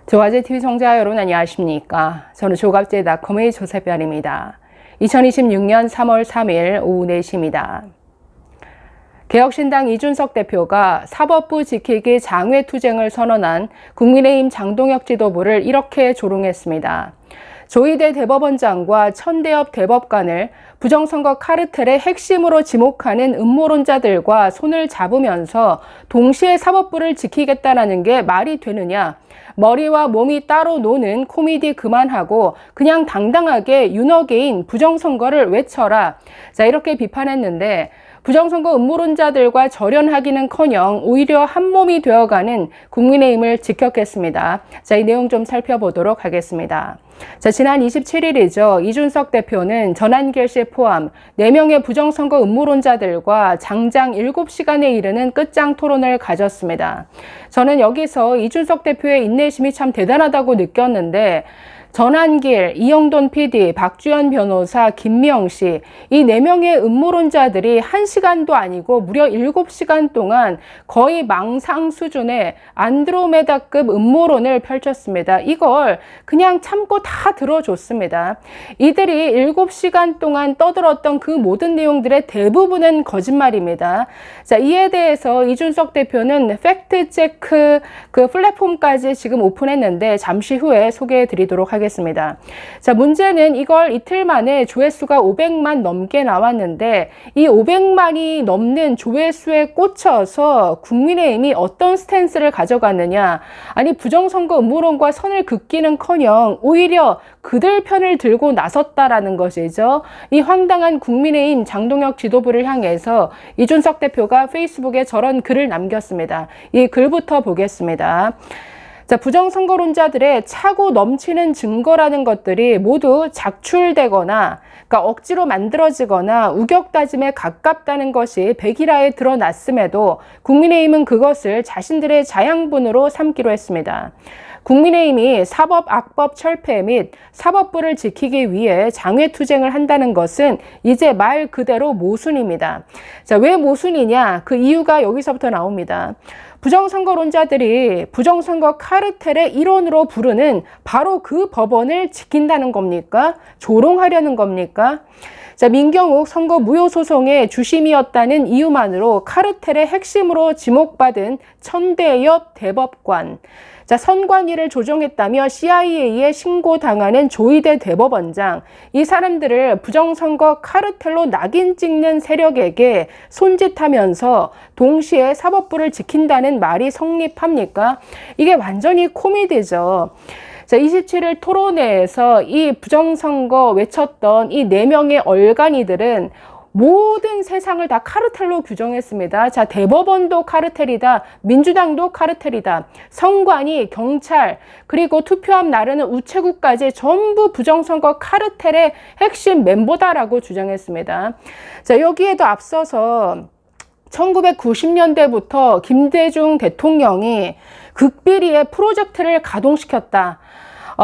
조갑제TV 시청자 여러분 안녕하십니까? 저는 조갑제닷컴의 조세별입니다. 2026년 3월 3일 오후 4시입니다. 개혁신당 이준석 대표가 사법부 지키기 장외투쟁을 선언한 국민의힘 장동혁 지도부를 이렇게 조롱했습니다. 조희대 대법원장과 천대엽 대법관을 부정선거 카르텔의 핵심으로 지목하는 음모론자들과 손을 잡으면서 동시에 사법부를 지키겠다는 게 말이 되느냐? 머리와 몸이 따로 노는 코미디 그만하고 그냥 당당하게 윤어게인 부정선거를 외쳐라. 자, 이렇게 비판했는데 부정선거 음모론자들과 절연하기는커녕 오히려 한몸이 되어가는 국민의힘을 직격했습니다. 자, 이 내용 좀 살펴보도록 하겠습니다. 자, 지난 27일이죠. 이준석 대표는 전한길 씨 포함 4명의 부정선거 음모론자들과 장장 7시간에 이르는 끝장 토론을 가졌습니다. 저는 여기서 이준석 대표의 인내심이 참 대단하다고 느꼈는데 전한길, 이영돈 PD, 박주연 변호사, 김미영 씨, 이 4명의 음모론자들이 1시간도 아니고 무려 7시간 동안 거의 망상 수준의 안드로메다급 음모론을 펼쳤습니다. 이걸 그냥 참고 다 들어줬습니다. 이들이 7시간 동안 떠들었던 그 모든 내용들의 대부분은 거짓말입니다. 자, 이에 대해서 이준석 대표는 팩트체크 그 플랫폼까지 지금 오픈했는데 잠시 후에 소개해 드리도록 하겠습니다. 자, 문제는 이걸 이틀 만에 조회수가 500만 넘게 나왔는데 이 500만이 넘는 조회수에 꽂혀서 국민의힘이 어떤 스탠스를 가져갔느냐. 아니 부정선거 음모론과 선을 긋기는커녕 오히려 그들 편을 들고 나섰다라는 것이죠. 이 황당한 국민의힘 장동혁 지도부를 향해서 이준석 대표가 페이스북에 저런 글을 남겼습니다. 이 글부터 보겠습니다. 자, 부정선거론자들의 차고 넘치는 증거라는 것들이 모두 작출되거나 그러니까 억지로 만들어지거나 우격다짐에 가깝다는 것이 백일화에 드러났음에도 국민의힘은 그것을 자신들의 자양분으로 삼기로 했습니다. 국민의힘이 사법 악법 철폐 및 사법부를 지키기 위해 장외투쟁을 한다는 것은 이제 말 그대로 모순입니다. 자, 왜 모순이냐? 그 이유가 여기서부터 나옵니다. 부정선거론자들이 부정선거 카르텔의 일원으로 부르는 바로 그 법원을 지킨다는 겁니까? 조롱하려는 겁니까? 자, 민경욱 선거 무효 소송의 주심이었다는 이유만으로 카르텔의 핵심으로 지목받은 천대엽 대법관. 자, 선관위를 조종했다며 CIA에 신고당하는 조희대 대법원장. 이 사람들을 부정선거 카르텔로 낙인 찍는 세력에게 손짓하면서 동시에 사법부를 지킨다는 말이 성립합니까? 이게 완전히 코미디죠. 자, 27일 토론회에서 이 부정선거 외쳤던 이 4명의 얼간이들은 모든 세상을 다 카르텔로 규정했습니다. 자, 대법원도 카르텔이다. 민주당도 카르텔이다. 선관위, 경찰, 그리고 투표함 나르는 우체국까지 전부 부정선거 카르텔의 핵심 멤버다라고 주장했습니다. 자, 여기에도 앞서서 1990년대부터 김대중 대통령이 극비리의 프로젝트를 가동시켰다.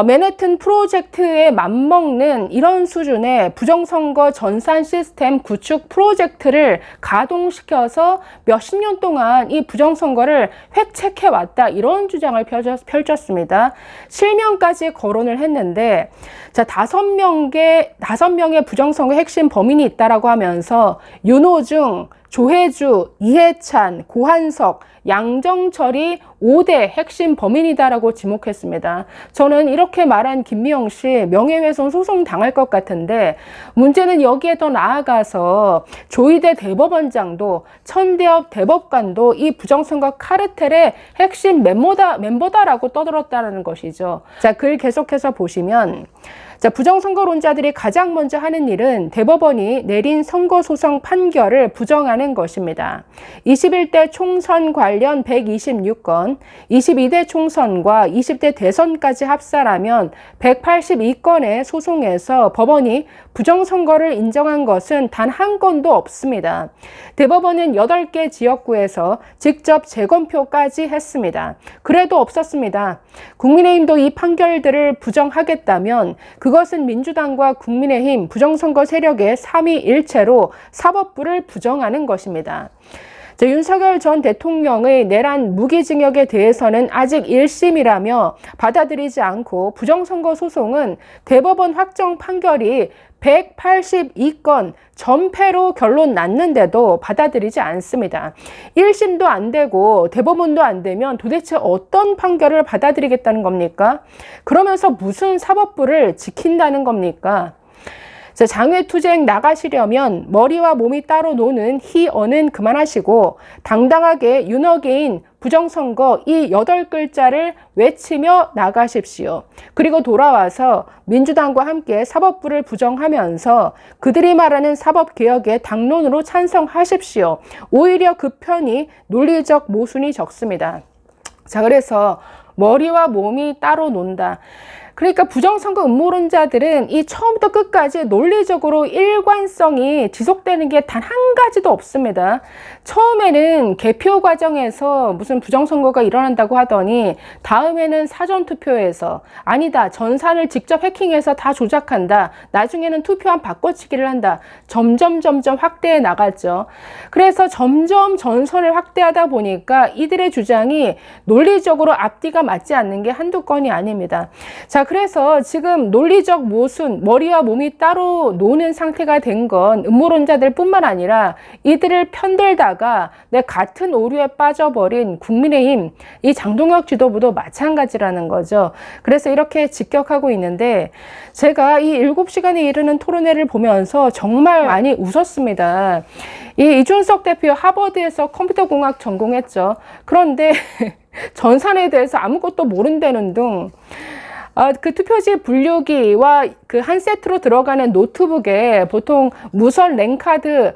맨해튼 프로젝트에 맞먹는 이런 수준의 부정선거 전산 시스템 구축 프로젝트를 가동시켜서 몇십 년 동안 이 부정선거를 획책해왔다. 이런 주장을 펼쳤습니다. 실명까지 거론을 했는데 자, 5명의 부정선거 핵심 범인이 있다라고 하면서 윤호중, 조혜주, 이해찬, 고한석, 양정철이 5대 핵심 범인이다라고 지목했습니다. 저는 이렇게 말한 김미영 씨 명예훼손 소송 당할 것 같은데 문제는 여기에 더 나아가서 조희대 대법원장도 천대엽 대법관도 이 부정선거 카르텔의 핵심 멤버다라고 떠들었다는 것이죠. 자, 글 계속해서 보시면 자, 부정선거론자들이 가장 먼저 하는 일은 대법원이 내린 선거소송 판결을 부정하는 것입니다. 21대 총선 관련 126건, 22대 총선과 20대 대선까지 합산하면 182건의 소송에서 법원이 부정선거를 인정한 것은 단 한 건도 없습니다. 대법원은 8개 지역구에서 직접 재검표까지 했습니다. 그래도 없었습니다. 국민의힘도 이 판결들을 부정하겠다면 그것은 민주당과 국민의힘 부정선거 세력의 삼위일체로 사법부를 부정하는 것입니다. 윤석열 전 대통령의 내란 무기징역에 대해서는 아직 1심이라며 받아들이지 않고 부정선거 소송은 대법원 확정 판결이 182건 전패로 결론 났는데도 받아들이지 않습니다. 1심도 안 되고 대법원도 안 되면 도대체 어떤 판결을 받아들이겠다는 겁니까? 그러면서 무슨 사법부를 지킨다는 겁니까? 장외투쟁 나가시려면 머리와 몸이 따로 노는 희언은 그만하시고 당당하게 윤어게인 부정선거 이 8글자를 외치며 나가십시오. 그리고 돌아와서 민주당과 함께 사법부를 부정하면서 그들이 말하는 사법개혁의 당론으로 찬성하십시오. 오히려 그 편이 논리적 모순이 적습니다. 자, 그래서 머리와 몸이 따로 논다. 그러니까 부정선거 음모론자들은 이 처음부터 끝까지 논리적으로 일관성이 지속되는 게 단 한 가지도 없습니다. 처음에는 개표 과정에서 무슨 부정선거가 일어난다고 하더니 다음에는 사전투표에서 아니다, 전산을 직접 해킹해서 다 조작한다, 나중에는 투표함 바꿔치기를 한다, 점점 확대해 나갔죠. 그래서 점점 전선을 확대하다 보니까 이들의 주장이 논리적으로 앞뒤가 맞지 않는 게 한두 건이 아닙니다. 자, 그래서 지금 논리적 모순, 머리와 몸이 따로 노는 상태가 된 건 음모론자들 뿐만 아니라 이들을 편들다가 내 같은 오류에 빠져버린 국민의힘, 이 장동혁 지도부도 마찬가지라는 거죠. 그래서 이렇게 직격하고 있는데 제가 이 7시간에 이르는 토론회를 보면서 정말 많이 웃었습니다. 이 이준석 대표 하버드에서 컴퓨터공학 전공했죠. 그런데 전산에 대해서 아무것도 모른다는 등 그 투표지 분류기와 그 한 세트로 들어가는 노트북에 보통 무선 랜카드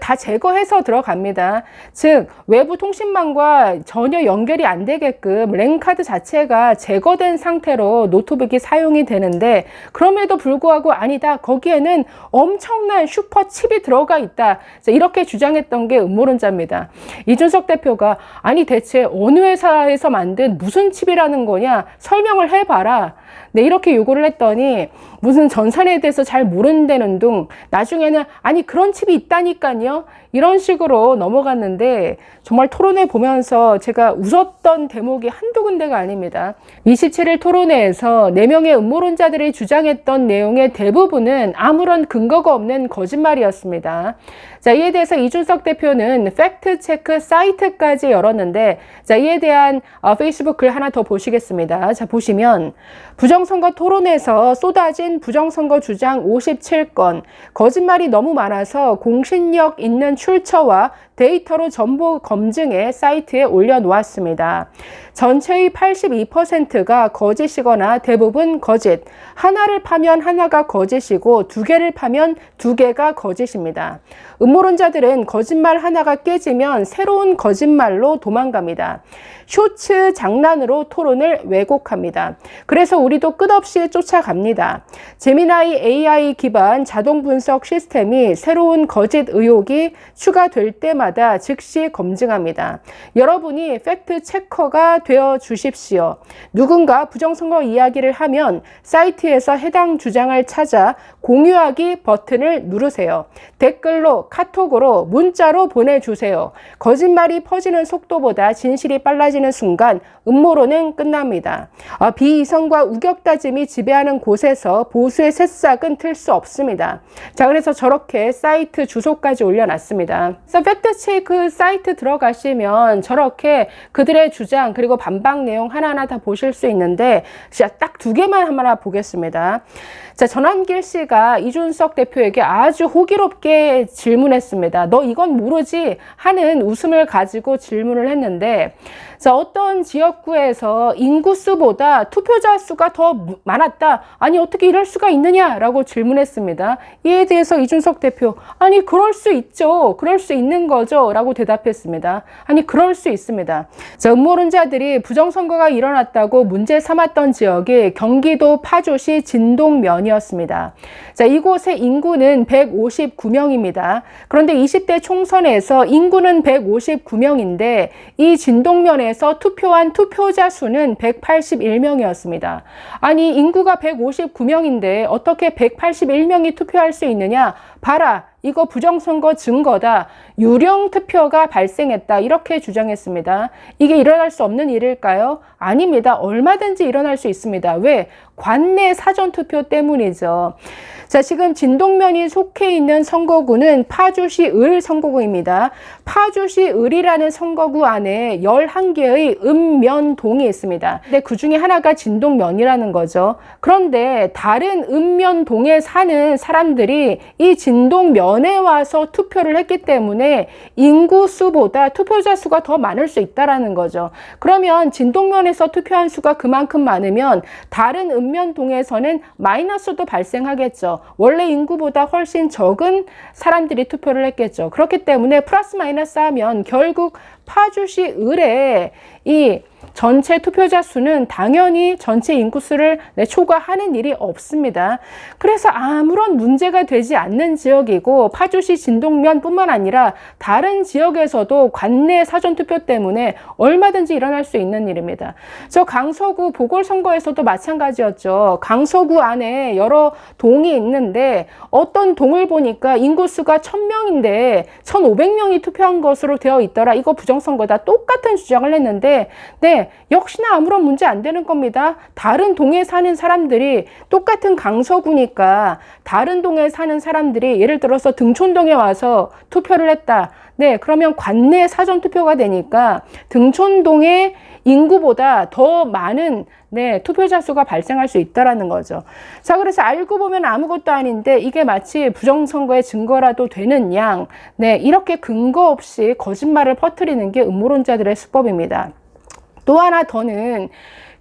다 제거해서 들어갑니다. 즉 외부 통신망과 전혀 연결이 안 되게끔 랜카드 자체가 제거된 상태로 노트북이 사용이 되는데 그럼에도 불구하고 아니다, 거기에는 엄청난 슈퍼칩이 들어가 있다, 이렇게 주장했던 게 음모론자입니다. 이준석 대표가 아니 대체 어느 회사에서 만든 무슨 칩이라는 거냐, 설명을 해봐라. 네, 이렇게 요구를 했더니 무슨 전산에 대해서 잘 모른다는 둥, 나중에는 아니 그런 칩이 있다니까요, 이런 식으로 넘어갔는데 정말 토론회 보면서 제가 웃었던 대목이 한두 군데가 아닙니다. 27일 토론회에서 4명의 음모론자들이 주장했던 내용의 대부분은 아무런 근거가 없는 거짓말이었습니다. 자, 이에 대해서 이준석 대표는 팩트체크 사이트까지 열었는데, 자, 이에 대한 페이스북 글 하나 더 보시겠습니다. 자, 보시면 부정선거 토론에서 쏟아진 부정선거 주장 57건, 거짓말이 너무 많아서 공신력 있는 출처와 데이터로 전부 검증해 사이트에 올려놓았습니다. 전체의 82%가 거짓이거나 대부분 거짓, 하나를 파면 하나가 거짓이고 2개를 파면 2개가 거짓입니다. 음모론자들은 거짓말 하나가 깨지면 새로운 거짓말로 도망갑니다. 쇼츠 장난으로 토론을 왜곡합니다. 그래서 우리도 끝없이 쫓아갑니다. 제미나이 AI 기반 자동 분석 시스템이 새로운 거짓 의혹이 추가될 때마다 즉시 검증합니다. 여러분이 팩트 체커가 되어 주십시오. 누군가 부정선거 이야기를 하면 사이트에서 해당 주장을 찾아 공유하기 버튼을 누르세요. 댓글로, 카톡으로, 문자로 보내주세요. 거짓말이 퍼지는 속도보다 진실이 빨라지는 순간 음모론은 끝납니다. 비이성과 우격다짐이 지배하는 곳에서 보수의 새싹은 틀 수 없습니다. 자, 그래서 저렇게 사이트 주소까지 올려놨습니다. 그래서 팩트체크 사이트 들어가시면 저렇게 그들의 주장 그리고 반박 내용 하나하나 다 보실 수 있는데 딱 2개만 하나 보겠습니다. 자, 전환길 씨가 이준석 대표에게 아주 호기롭게 질문했습니다. 너 이건 모르지? 하는 웃음을 가지고 질문을 했는데, 자, 어떤 지역구에서 인구수보다 투표자 수가 더 많았다. 아니, 어떻게 이럴 수가 있느냐라고 질문했습니다. 이에 대해서 이준석 대표, 아니, 그럴 수 있죠. 그럴 수 있는 거죠. 라고 대답했습니다. 아니, 그럴 수 있습니다. 자, 음모론자들이 부정선거가 일어났다고 문제 삼았던 지역이 경기도 파주시 진동면이었습니다. 자, 이곳의 인구는 159명입니다. 그런데 20대 총선에서 인구는 159명인데 이 진동면에서 투표한 투표자 수는 181명이었습니다. 아니, 인구가 159명인데 어떻게 181명이 투표할 수 있느냐? 봐라. 이거 부정선거 증거다. 유령 투표가 발생했다. 이렇게 주장했습니다. 이게 일어날 수 없는 일일까요? 아닙니다. 얼마든지 일어날 수 있습니다. 왜? 관내 사전투표 때문이죠. 자, 지금 진동면이 속해 있는 선거구는 파주시 을 선거구입니다. 파주시 을이라는 선거구 안에 11개의 읍면동이 있습니다. 근데 그 중에 하나가 진동면이라는 거죠. 그런데 다른 읍면동에 사는 사람들이 이 진동면에 와서 투표를 했기 때문에 인구수보다 투표자 수가 더 많을 수 있다는 거죠. 그러면 진동면에서 투표한 수가 그만큼 많으면 다른 읍면동에서는 마이너스도 발생하겠죠. 원래 인구보다 훨씬 적은 사람들이 투표를 했겠죠. 그렇기 때문에 플러스 마이너스 하면 결국 파주시 을에 이 전체 투표자 수는 당연히 전체 인구수를 초과하는 일이 없습니다. 그래서 아무런 문제가 되지 않는 지역이고 파주시 진동면뿐만 아니라 다른 지역에서도 관내 사전투표 때문에 얼마든지 일어날 수 있는 일입니다. 저 강서구 보궐선거에서도 마찬가지였죠. 강서구 안에 여러 동이 있는데 어떤 동을 보니까 인구수가 1000명인데 1500명이 투표한 것으로 되어 있더라. 이거 부정선거다. 똑같은 주장을 했는데 역시나 아무런 문제 안 되는 겁니다. 다른 동에 사는 사람들이 똑같은 강서구니까 다른 동에 사는 사람들이 예를 들어서 등촌동에 와서 투표를 했다. 그러면 관내 사전투표가 되니까 등촌동의 인구보다 더 많은 투표자 수가 발생할 수 있다는 거죠. 자, 그래서 알고 보면 아무것도 아닌데 이게 마치 부정선거의 증거라도 되는 양, 이렇게 근거 없이 거짓말을 퍼뜨리는 게 음모론자들의 수법입니다. 또 하나 더는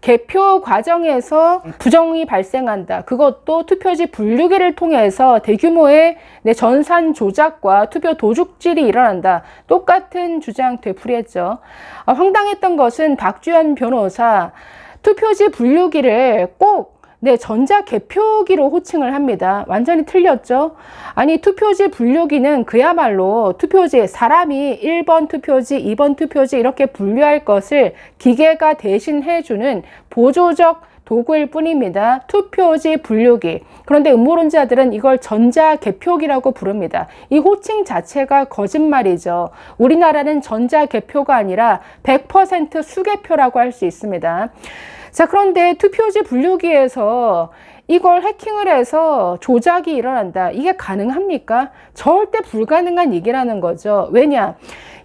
개표 과정에서 부정이 발생한다. 그것도 투표지 분류기를 통해서 대규모의 전산 조작과 투표 도둑질이 일어난다. 똑같은 주장 되풀이했죠. 황당했던 것은 박주현 변호사 투표지 분류기를 꼭 전자개표기로 호칭을 합니다. 완전히 틀렸죠? 아니, 투표지 분류기는 그야말로 투표지, 사람이 1번 투표지, 2번 투표지 이렇게 분류할 것을 기계가 대신해주는 보조적 도구일 뿐입니다. 투표지 분류기. 그런데 음모론자들은 이걸 전자개표기라고 부릅니다. 이 호칭 자체가 거짓말이죠. 우리나라는 전자개표가 아니라 100% 수개표라고 할 수 있습니다. 자, 그런데 투표지 분류기에서 이걸 해킹을 해서 조작이 일어난다. 이게 가능합니까? 절대 불가능한 얘기라는 거죠. 왜냐?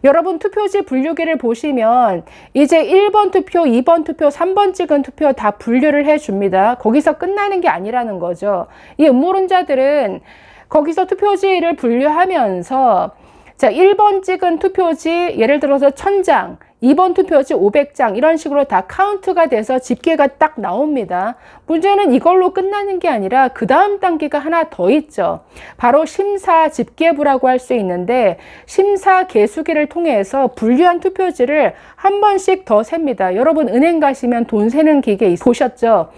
여러분 투표지 분류기를 보시면 이제 1번 투표, 2번 투표, 3번 찍은 투표 다 분류를 해줍니다. 거기서 끝나는 게 아니라는 거죠. 이 음모론자들은 거기서 투표지를 분류하면서 자, 1번 찍은 투표지 예를 들어서 1000장, 2번 투표지 500장 이런 식으로 다 카운트가 돼서 집계가 딱 나옵니다. 문제는 이걸로 끝나는 게 아니라 그 다음 단계가 하나 더 있죠. 바로 심사 집계부라고 할 수 있는데 심사 계수기를 통해서 분류한 투표지를 한 번씩 더 셉니다. 여러분 은행 가시면 돈 세는 기계 보셨죠?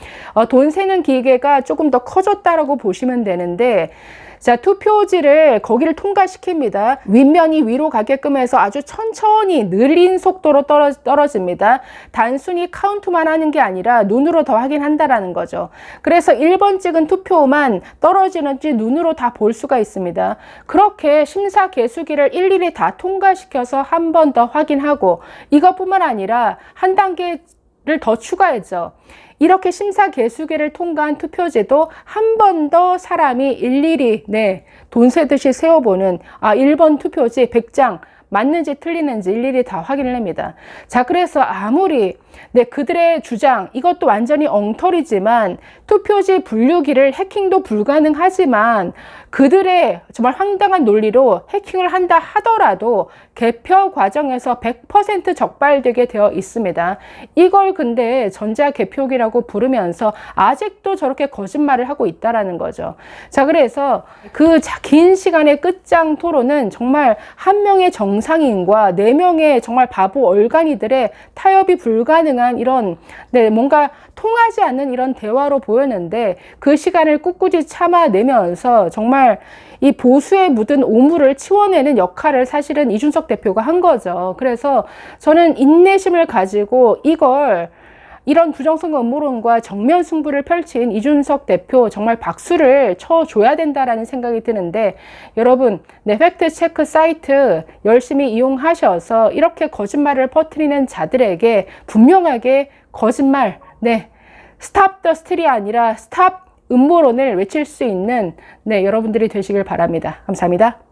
돈 세는 기계가 조금 더 커졌다라고 보시면 되는데 자, 투표지를 거기를 통과시킵니다. 윗면이 위로 가게끔 해서 아주 천천히 느린 속도로 떨어집니다. 단순히 카운트만 하는 게 아니라 눈으로 더 확인한다라는 거죠. 그래서 1번 찍은 투표만 떨어지는지 눈으로 다 볼 수가 있습니다. 그렇게 심사 계수기를 일일이 다 통과시켜서 한 번 더 확인하고 이것뿐만 아니라 한 단계를 더 추가했죠. 이렇게 심사 계수기를 통과한 투표지도 한 번 더 사람이 일일이 돈 세듯이 세어보는 1번 투표지 100장 맞는지 틀리는지 일일이 다 확인을 합니다. 자, 그래서 아무리 그들의 주장 이것도 완전히 엉터리지만 투표지 분류기를 해킹도 불가능하지만 그들의 정말 황당한 논리로 해킹을 한다 하더라도 개표 과정에서 100% 적발되게 되어 있습니다. 이걸 근데 전자개표기라고 부르면서 아직도 저렇게 거짓말을 하고 있다라는 거죠. 자, 그래서 그 긴 시간의 끝장 토론은 정말 한 명의 정상인과 4명의 정말 바보 얼간이들의 타협이 불가능한 이런 뭔가 통하지 않는 이런 대화로 보였는데 그 시간을 꿋꿋이 참아내면서 정말 이 보수에 묻은 오물을 치워내는 역할을 사실은 이준석 대표가 한 거죠. 그래서 저는 인내심을 가지고 이걸 이런 부정선거 음모론과 정면 승부를 펼친 이준석 대표 정말 박수를 쳐줘야 된다라는 생각이 드는데, 여러분, 네, 팩트체크 사이트 열심히 이용하셔서 이렇게 거짓말을 퍼뜨리는 자들에게 분명하게 거짓말, 네, 스탑 더 스틸이 아니라 스탑 음모론을 외칠 수 있는, 네, 여러분들이 되시길 바랍니다. 감사합니다.